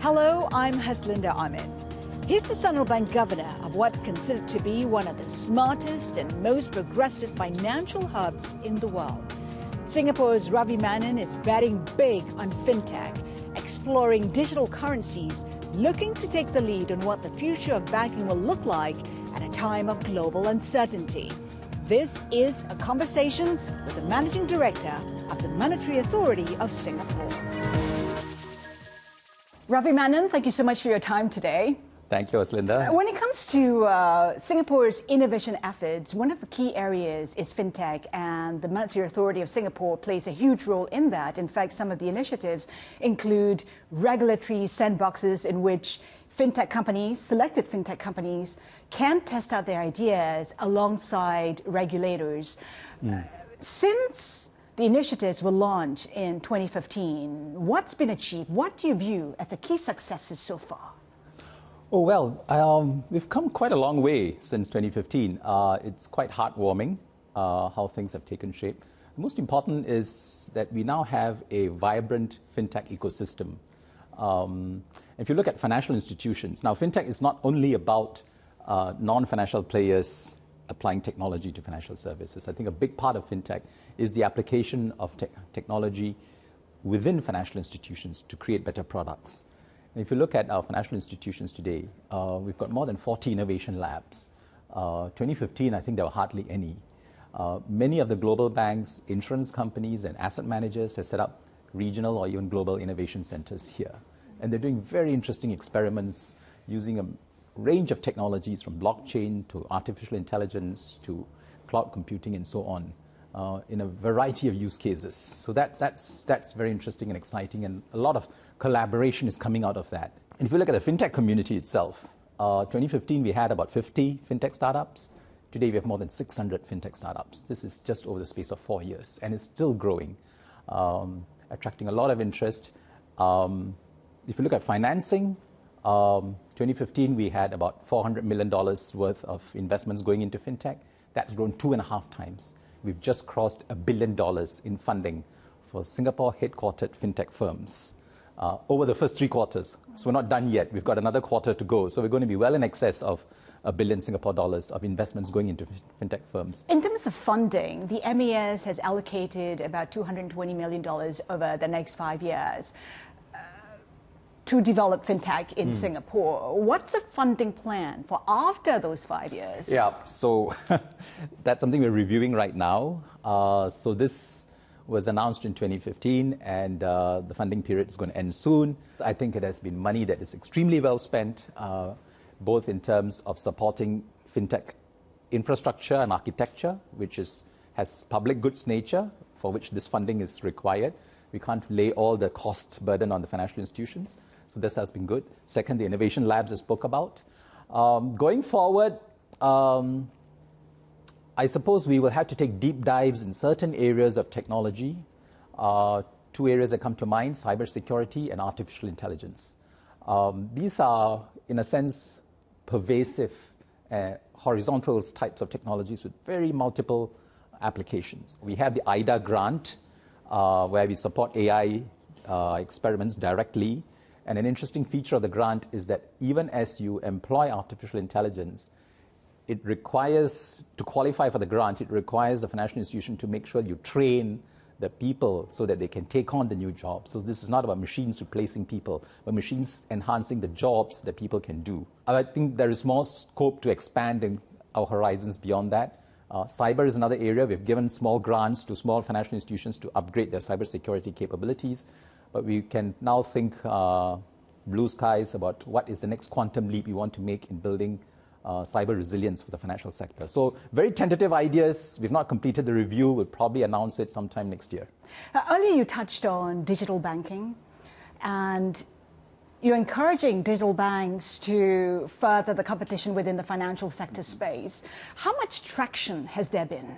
Hello, I'm Haslinda Amin. He's the Central Bank Governor of what's considered to be one of the smartest and most progressive financial hubs in the world. Singapore's Ravi Menon is betting big on Fintech, exploring digital currencies, looking to take the lead on what the future of banking will look like at a time of global uncertainty. This is a conversation with the Managing Director of the Monetary Authority of Singapore. Ravi Menon, thank you so much for your time today. Thank you, Haslinda. When it comes to Singapore's innovation efforts, one of the key areas is fintech, and the Monetary Authority of Singapore plays a huge role in that. In fact, some of the initiatives include regulatory sandboxes in which fintech companies, selected fintech companies, can test out their ideas alongside regulators. Since the initiatives were launched in 2015, what's been achieved? What do you view as the key successes so far? Oh, well, we've come quite a long way since 2015. It's quite heartwarming how things have taken shape. The most important is that we now have a vibrant fintech ecosystem. If you look at financial institutions, now fintech is not only about non-financial players applying technology to financial services. I think a big part of fintech is the application of technology within financial institutions to create better products. And if you look at our financial institutions today, we've got more than 40 innovation labs. 2015, I think there were hardly any. Many of the global banks, insurance companies, and asset managers have set up regional or even global innovation centers here. And they're doing very interesting experiments using a range of technologies from blockchain to artificial intelligence to cloud computing and so on in a variety of use cases. So that's very interesting and exciting, and a lot of collaboration is coming out of that. And if you look at the fintech community itself, 2015 we had about 50 fintech startups. Today we have more than 600 fintech startups. This is just over the space of 4 years, and it's still growing, attracting a lot of interest. If you look at financing, 2015 we had about $400 million worth of investments going into fintech. That's grown 2.5 times. We've just crossed $1 billion in funding for Singapore headquartered fintech firms over the first 3 quarters. So we're not done yet. We've got another quarter to go. So we're going to be well in excess of $1 billion Singapore dollars of investments going into fintech firms. In terms of funding, the MAS has allocated about $220 million over the next 5 years to develop fintech in Singapore. What's the funding plan for after those 5 years? Yeah, so that's something we're reviewing right now. So this was announced in 2015, and the funding period is going to end soon. I think it has been money that is extremely well spent, both in terms of supporting fintech infrastructure and architecture, which has public goods nature, for which this funding is required. We can't lay all the cost burden on the financial institutions. So this has been good. Second, the innovation labs I spoke about. Going forward, I suppose we will have to take deep dives in certain areas of technology. 2 areas that come to mind: cybersecurity and artificial intelligence. These are, in a sense, pervasive horizontal types of technologies with very multiple applications. We have the IDA grant, where we support AI experiments directly. And an interesting feature of the grant is that even as you employ artificial intelligence, it requires, to qualify for the grant, it requires the financial institution to make sure you train the people so that they can take on the new jobs. So this is not about machines replacing people, but machines enhancing the jobs that people can do. I think there is more scope to expand in our horizons beyond that. Cyber is another area. We've given small grants to small financial institutions to upgrade their cybersecurity capabilities. But we can now think blue skies about what is the next quantum leap we want to make in building cyber resilience for the financial sector. So very tentative ideas. We've not completed the review. We'll probably announce it sometime next year. Earlier you touched on digital banking, and you're encouraging digital banks to further the competition within the financial sector space. How much traction has there been?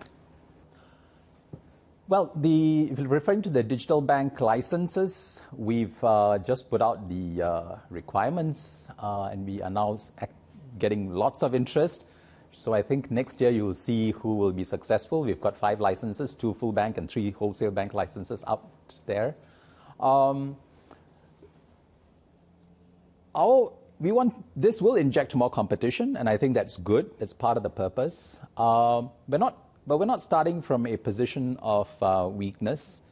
Well, if you're referring to the digital bank licenses, we've just put out the requirements, and we are now getting lots of interest. So I think next year you will see who will be successful. We've got 5 licenses, 2 full bank and 3 wholesale bank licenses out there. This will inject more competition, and I think that's good. It's part of the purpose. But we're not starting from a position of weakness.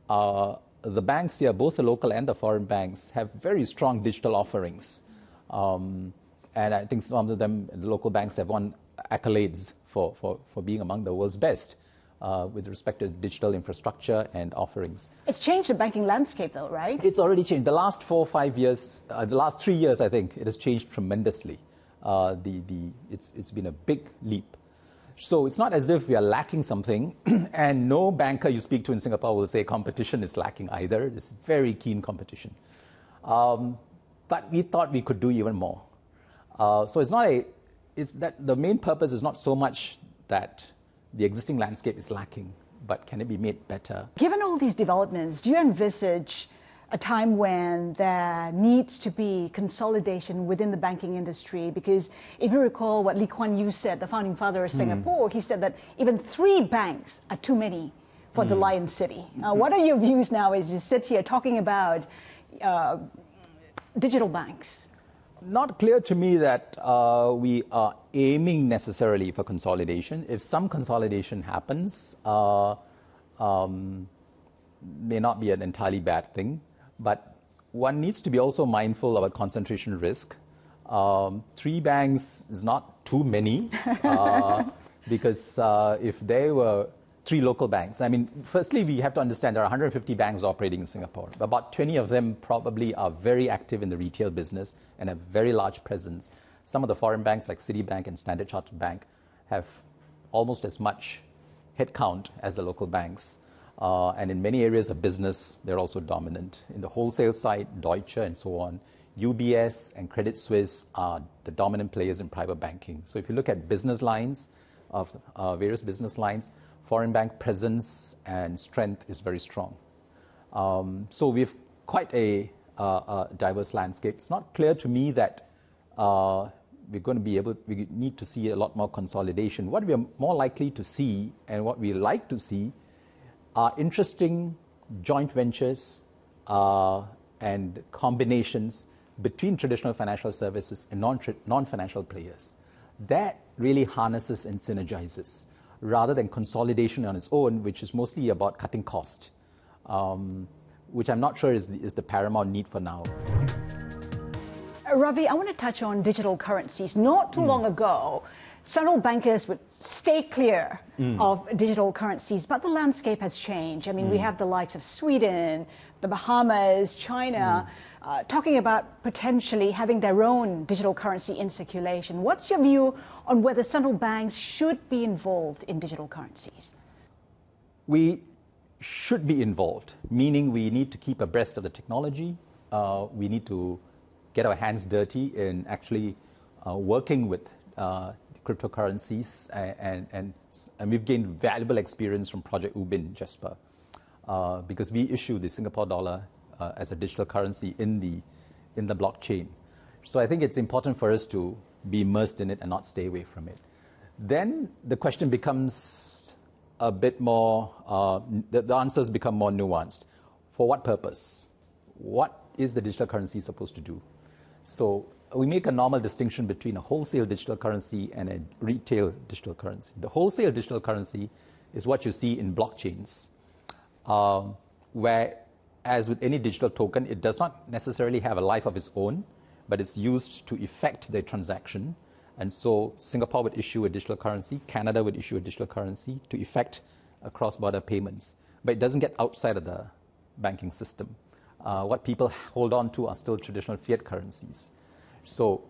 The banks here, both the local and the foreign banks, have very strong digital offerings. And I think some of them, the local banks, have won accolades for being among the world's best with respect to digital infrastructure and offerings. It's changed the banking landscape, though, right? It's already changed. The last 4 or 5 years, the last 3 years, I think, it has changed tremendously. It's been a big leap. So it's not as if we are lacking something, and no banker you speak to in Singapore will say competition is lacking either. It's very keen competition. But we thought we could do even more. So it's that the main purpose is not so much that the existing landscape is lacking, but can it be made better? Given all these developments, do you envisage a time when there needs to be consolidation within the banking industry? Because if you recall what Lee Kuan Yew said, the founding father of Singapore, he said that even 3 banks are too many for the Lion City. What are your views now as you sit here talking about digital banks? Not clear to me that we are aiming necessarily for consolidation. If some consolidation happens, may not be an entirely bad thing, but one needs to be also mindful about concentration risk. 3 banks is not too many, because if there were 3 local banks, I mean, firstly, we have to understand there are 150 banks operating in Singapore. About 20 of them probably are very active in the retail business and have very large presence. Some of the foreign banks like Citibank and Standard Chartered Bank have almost as much headcount as the local banks. And in many areas of business, they're also dominant. In the wholesale side, Deutsche and so on, UBS and Credit Suisse are the dominant players in private banking. So if you look at business lines, of various business lines, foreign bank presence and strength is very strong. So we have quite a diverse landscape. It's not clear to me that we need to see a lot more consolidation. What we are more likely to see and what we like to see are interesting joint ventures and combinations between traditional financial services and non-financial players. That really harnesses and synergizes rather than consolidation on its own, which is mostly about cutting cost, which I'm not sure is the paramount need for now. Ravi, I want to touch on digital currencies. Not too long ago, central bankers would stay clear of digital currencies, but the landscape has changed. I mean, we have the likes of Sweden, the Bahamas, China, talking about potentially having their own digital currency in circulation. What's your view on whether central banks should be involved in digital currencies? We should be involved, meaning we need to keep abreast of the technology. We need to get our hands dirty in actually working with cryptocurrencies, and we've gained valuable experience from Project Ubin, Jasper, because we issue the Singapore dollar as a digital currency in the blockchain. So I think it's important for us to be immersed in it and not stay away from it. Then the question becomes a bit more, the answers become more nuanced. For what purpose? What is the digital currency supposed to do? So we make a normal distinction between a wholesale digital currency and a retail digital currency. The wholesale digital currency is what you see in blockchains, where, as with any digital token, it does not necessarily have a life of its own, but it's used to effect the transaction. And so Singapore would issue a digital currency, Canada would issue a digital currency to effect cross-border payments. But it doesn't get outside of the banking system. What people hold on to are still traditional fiat currencies. So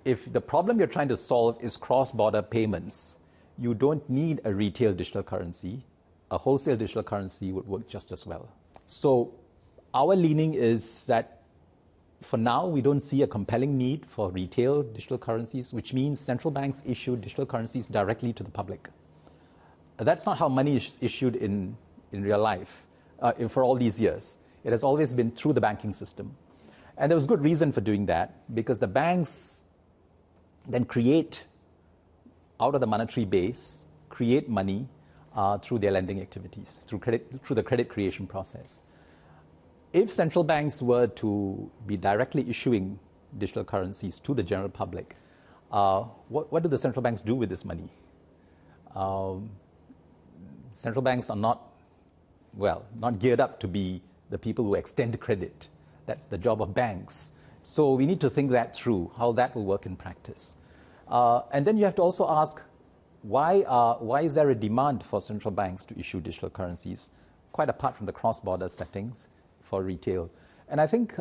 if the problem you're trying to solve is cross-border payments, you don't need a retail digital currency. A wholesale digital currency would work just as well. So our leaning is that for now, we don't see a compelling need for retail digital currencies, which means central banks issue digital currencies directly to the public. That's not how money is issued in real life for all these years. It has always been through the banking system. And there was good reason for doing that, because the banks then create, out of the monetary base, create money through their lending activities, through the credit creation process. If central banks were to be directly issuing digital currencies to the general public, what do the central banks do with this money? Central banks are not geared up to be the people who extend credit. That's the job of banks. So we need to think that through, how that will work in practice. And then you have to also ask, why is there a demand for central banks to issue digital currencies, quite apart from the cross-border settings for retail? And I think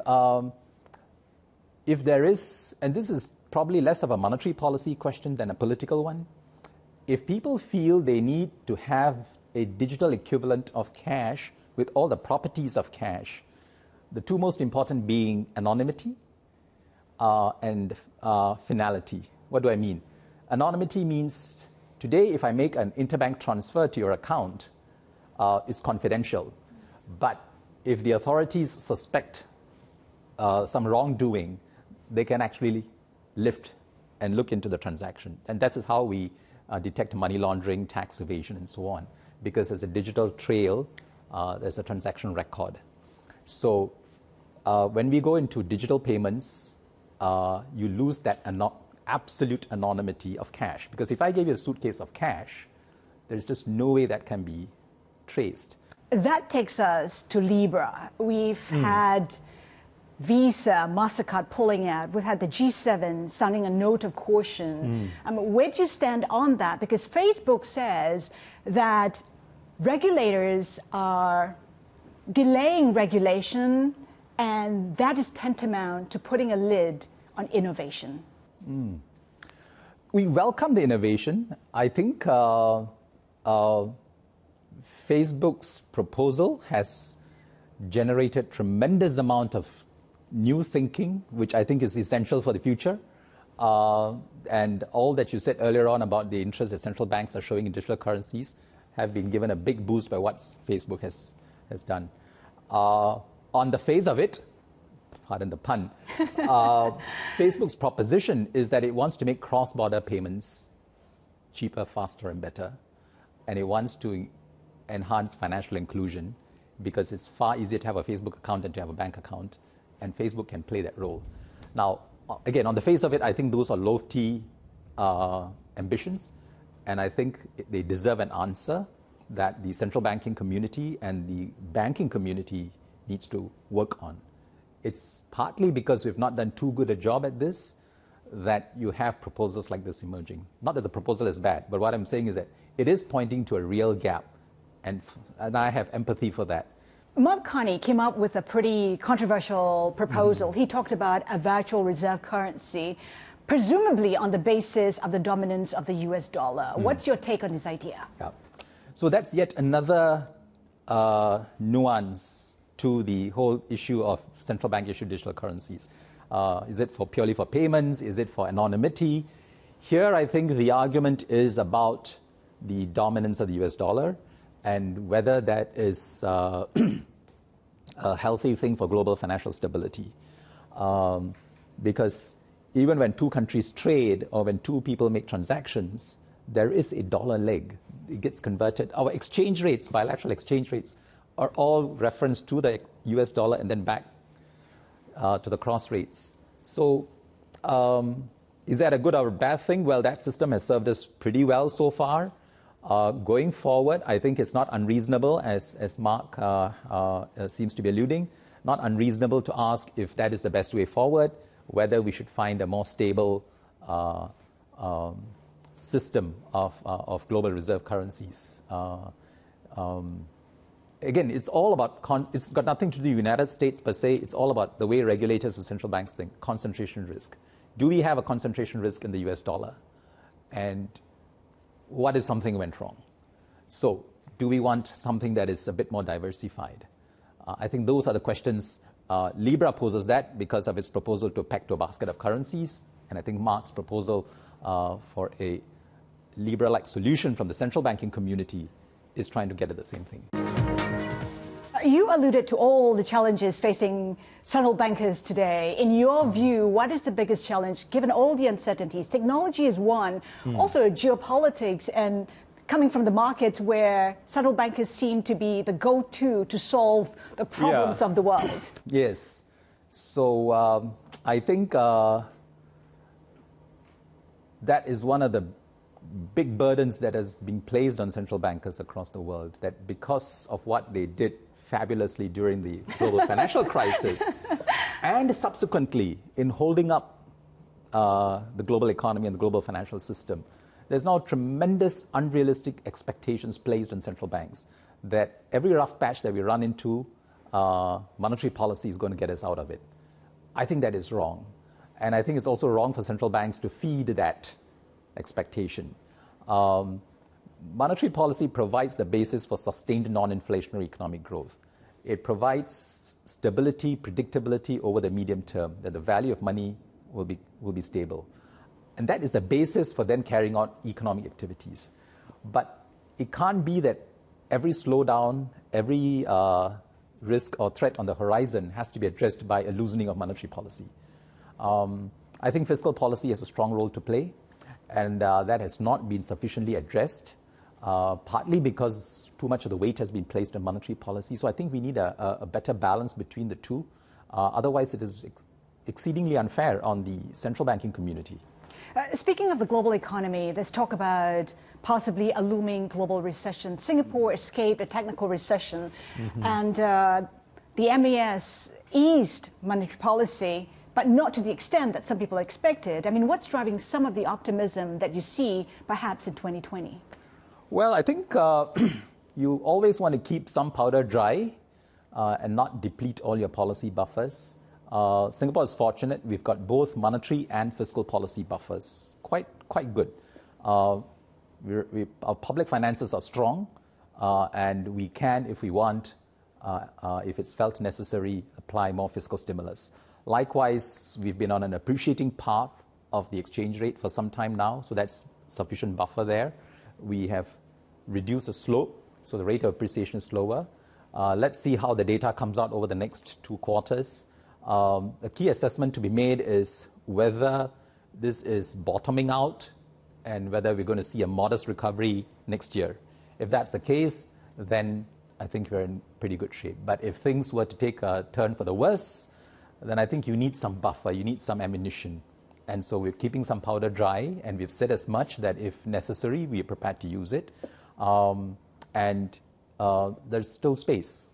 if there is, and this is probably less of a monetary policy question than a political one, if people feel they need to have a digital equivalent of cash with all the properties of cash, the two most important being anonymity and finality. What do I mean? Anonymity means today if I make an interbank transfer to your account, it's confidential. But if the authorities suspect some wrongdoing, they can actually lift and look into the transaction. And that is how we detect money laundering, tax evasion, and so on. Because there's a digital trail, there's a transaction record. So when we go into digital payments, you lose that absolute anonymity of cash. Because if I gave you a suitcase of cash, there's just no way that can be traced. That takes us to Libra. We've had Visa, MasterCard pulling out. We've had the G7 sounding a note of caution. Where do you stand on that? Because Facebook says that regulators are delaying regulation, and that is tantamount to putting a lid on innovation. We welcome the innovation. I think Facebook's proposal has generated tremendous amount of new thinking, which I think is essential for the future. And all that you said earlier on about the interest that central banks are showing in digital currencies have been given a big boost by what Facebook has done. On the face of it, pardon the pun, Facebook's proposition is that it wants to make cross-border payments cheaper, faster, and better. And it wants to enhance financial inclusion because it's far easier to have a Facebook account than to have a bank account. And Facebook can play that role. Now, again, on the face of it, I think those are lofty ambitions. And I think they deserve an answer that the central banking community and the banking community needs to work on. It's partly because we've not done too good a job at this that you have proposals like this emerging. Not that the proposal is bad, but what I'm saying is that it is pointing to a real gap. And I have empathy for that. Mark Carney came up with a pretty controversial proposal. He talked about a virtual reserve currency, presumably on the basis of the dominance of the US dollar. What's your take on this idea? Yeah. So that's yet another nuance to the whole issue of central bank issued digital currencies. Is it purely for payments? Is it for anonymity? Here, I think the argument is about the dominance of the US dollar and whether that is a healthy thing for global financial stability. Because even when two countries trade or when two people make transactions, there is a dollar leg. It gets converted. Our exchange rates, bilateral exchange rates, are all referenced to the US dollar and then back to the cross rates. So is that a good or a bad thing? Well, that system has served us pretty well so far. Going forward, I think it's not unreasonable, as Mark seems to be alluding, not unreasonable to ask if that is the best way forward, whether we should find a more stable system of global reserve currencies. Again, it's all about, it's got nothing to do with the United States per se, it's all about the way regulators and central banks think, concentration risk. Do we have a concentration risk in the US dollar? And what if something went wrong? So do we want something that is a bit more diversified? I think those are the questions. Libra poses that because of its proposal to peg to a basket of currencies. And I think Mark's proposal for a Libra-like solution from the central banking community is trying to get at the same thing. You alluded to all the challenges facing central bankers today. In your view, what is the biggest challenge, given all the uncertainties? Technology is one, also geopolitics, and coming from the markets where central bankers seem to be the go-to to solve the problems of the world. Yes. So I think that is one of the big burdens that has been placed on central bankers across the world, that because of what they did fabulously during the global financial crisis and subsequently in holding up the global economy and the global financial system, there's now tremendous unrealistic expectations placed on central banks that every rough patch that we run into, monetary policy is going to get us out of it. I think that is wrong. And I think it's also wrong for central banks to feed that expectation. Monetary policy provides the basis for sustained non-inflationary economic growth. It provides stability, predictability over the medium term, that the value of money will be stable. And that is the basis for then carrying out economic activities. But it can't be that every slowdown, every risk or threat on the horizon has to be addressed by a loosening of monetary policy. I think fiscal policy has a strong role to play, and that has not been sufficiently addressed, partly because too much of the weight has been placed on monetary policy. So I think we need a better balance between the two. Otherwise, it is exceedingly unfair on the central banking community. Speaking of the global economy, let's talk about possibly a looming global recession. Singapore escaped a technical recession, and the MAS eased monetary policy, but not to the extent that some people expected. I mean, what's driving some of the optimism that you see perhaps in 2020? Well, I think you always want to keep some powder dry and not deplete all your policy buffers. Singapore is fortunate. We've got both monetary and fiscal policy buffers. Quite good. Our public finances are strong, and we can, if we want, if it's felt necessary, apply more fiscal stimulus. Likewise, we've been on an appreciating path of the exchange rate for some time now, so that's sufficient buffer there. We have reduced the slope, so the rate of appreciation is slower. Let's see how the data comes out over the next 2 quarters. A key assessment to be made is whether this is bottoming out and whether we're going to see a modest recovery next year. If that's the case, then I think we're in pretty good shape. But if things were to take a turn for the worse, then I think you need some buffer, you need some ammunition. And so we're keeping some powder dry, and we've said as much that if necessary, we are prepared to use it. There's still space.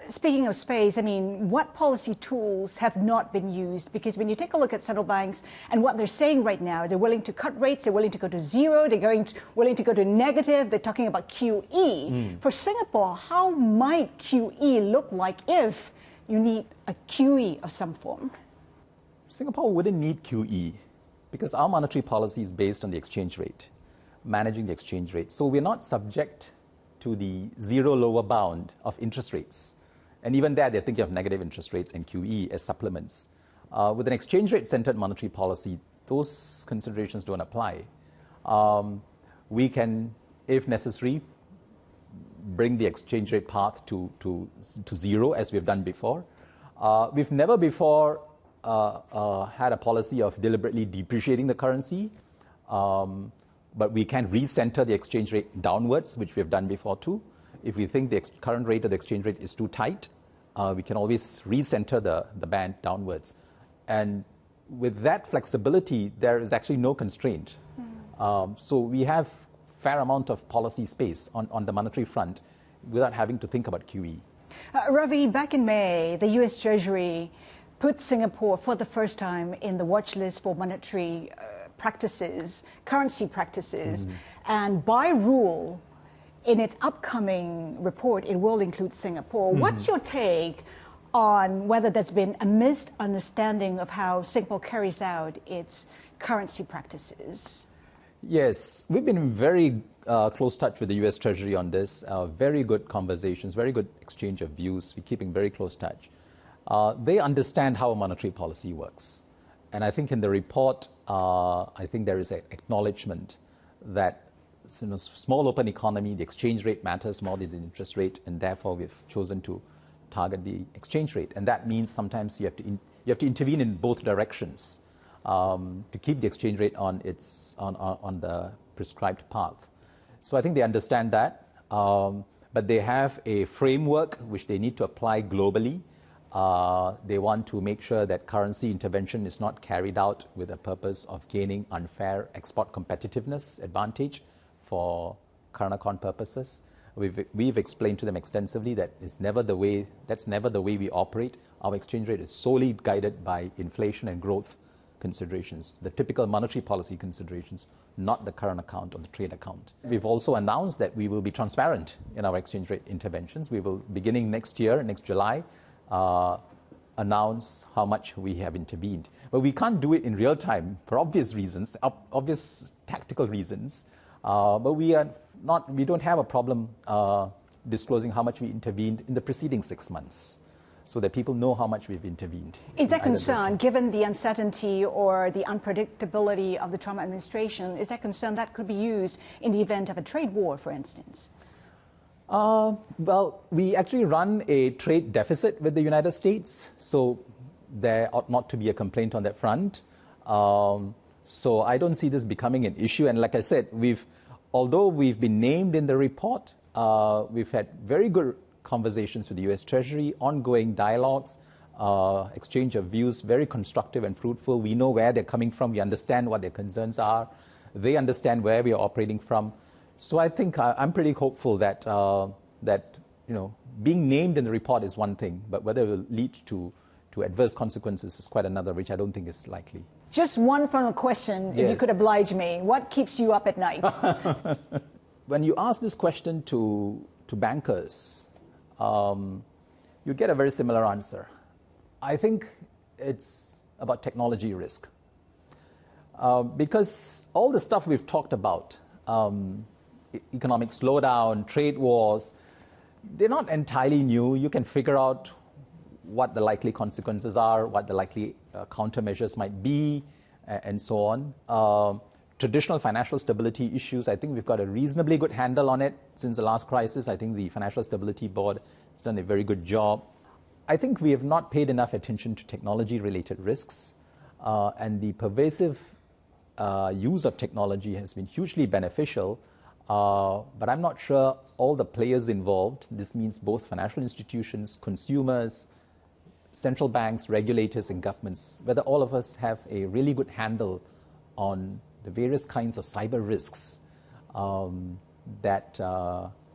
Speaking of space, I mean, what policy tools have not been used? Because when you take a look at central banks and what they're saying right now, they're willing to cut rates, they're willing to go to zero, willing to go to negative, they're talking about QE. For Singapore, how might QE look like if you need a QE of some form? Singapore wouldn't need QE because our monetary policy is based on the exchange rate, managing the exchange rate. So we're not subject to the zero lower bound of interest rates. And even there, they're thinking of negative interest rates and QE as supplements. With an exchange rate-centered monetary policy, those considerations don't apply. We can, if necessary, bring the exchange rate path to zero, as we've done before. We've never before had a policy of deliberately depreciating the currency. But we can recenter the exchange rate downwards, which we have done before too. If we think the current rate of the exchange rate is too tight, we can always recenter the band downwards. And with that flexibility, there is actually no constraint. So we have fair amount of policy space on the monetary front without having to think about QE. Ravi, back in May, the US Treasury put Singapore for the first time in the watch list for monetary practices, currency practices, and by rule, in its upcoming report, it will include Singapore. What's your take on whether there's been a misunderstanding of how Singapore carries out its currency practices? Yes, we've been in very close touch with the US Treasury on this. Very good conversations, very good exchange of views. We're keeping very close touch. They understand how a monetary policy works. And I think in the report, I think there is an acknowledgement that in a small open economy, the exchange rate matters more than the interest rate, and therefore we've chosen to target the exchange rate. And that means sometimes you have to intervene in both directions to keep the exchange rate on the prescribed path. So I think they understand that, but they have a framework which they need to apply globally. They want to make sure that currency intervention is not carried out with the purpose of gaining unfair export competitiveness advantage for current account purposes. We've explained to them extensively that that's never the way we operate. Our exchange rate is solely guided by inflation and growth considerations, the typical monetary policy considerations, not the current account or the trade account. We've also announced that we will be transparent in our exchange rate interventions. We will, beginning next year, next July, announce how much we have intervened. But we can't do it in real time for obvious reasons, obvious tactical reasons. But we don't have a problem disclosing how much we intervened in the preceding 6 months, so that people know how much we've intervened. Is that concern, given the uncertainty or the unpredictability of the Trump administration, is that concern that could be used in the event of a trade war, for instance? Well, we actually run a trade deficit with the United States, so there ought not to be a complaint on that front. So I don't see this becoming an issue. And like I said, although we've been named in the report, we've had very good conversations with the U.S. Treasury, ongoing dialogues, exchange of views, very constructive and fruitful. We know where they're coming from. We understand what their concerns are. They understand where we are operating from. So I think I'm pretty hopeful that being named in the report is one thing, but whether it will lead to adverse consequences is quite another, which I don't think is likely. Just one final question, if you could oblige me. What keeps you up at night? When you ask this question to bankers, you get a very similar answer. I think it's about technology risk. Because all the stuff we've talked about, economic slowdown, trade wars, they're not entirely new. You can figure out what the likely consequences are, what the likely countermeasures might be, and so on. Traditional financial stability issues, I think we've got a reasonably good handle on it since the last crisis. I think the Financial Stability Board has done a very good job. I think we have not paid enough attention to technology-related risks, and the pervasive use of technology has been hugely beneficial, but I'm not sure all the players involved, this means both financial institutions, consumers, central banks, regulators, and governments, whether all of us have a really good handle on the various kinds of cyber risks or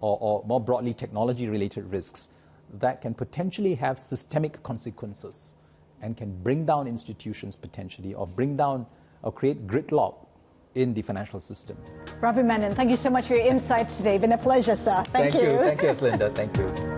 more broadly technology-related risks that can potentially have systemic consequences and can bring down institutions potentially, or bring down or create gridlock in the financial system. Ravi Menon, thank you so much for your insights today. Been a pleasure, sir. Thank you. Thank you, Haslinda. Thank you.